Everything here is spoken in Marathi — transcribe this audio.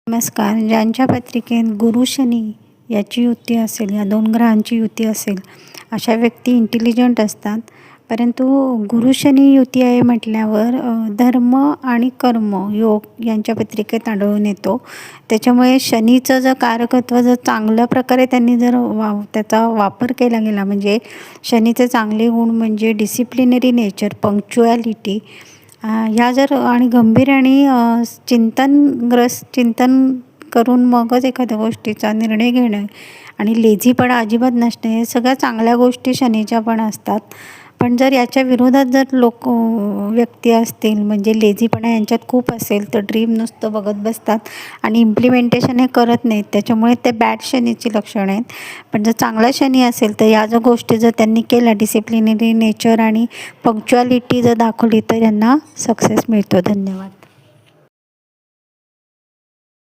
नमस्कार. ज्यांच्या पत्रिकेत गुरु शनी याची युती असेल, या 2 ग्रहांची युती असेल, अशा व्यक्ती इंटेलिजंट असतात. परंतु गुरु शनी युती आहे म्हटल्यावर धर्म आणि कर्म योग यांच्या पत्रिकेत आढळून येतो. त्याच्यामुळे शनीचं जर कारकत्व जर चांगल्या प्रकारे त्यांनी जर त्याचा वापर केला गेला, म्हणजे शनीचे चांगले गुण म्हणजे डिसिप्लिनरी नेचर, पंक्च्युअलिटी, ह्या जर आणि गंभीर आणि चिंतन करून मगच एखाद्या गोष्टीचा निर्णय घेणं आणि लेझीपणा अजिबात नसणे, हे सगळ्या चांगल्या गोष्टी शनीच्या पण असतात. पण जर याच्या विरोधात जर व्यक्ती असतील, म्हणजे लेझीपणा यांच्यात खूप असेल, तर ड्रीम नुसतं बघत बसतात आणि इम्प्लिमेंटेशन हे करत नाहीत. त्याच्यामुळे ते बॅड शनीची लक्षणं आहेत. पण जर चांगला शनी असेल तर या ज्या गोष्टी जर त्यांनी केल्या, डिसिप्लिनरी नेचर आणि पंक्च्युअलिटी जर दाखवली, तर यांना सक्सेस मिळतो. धन्यवाद.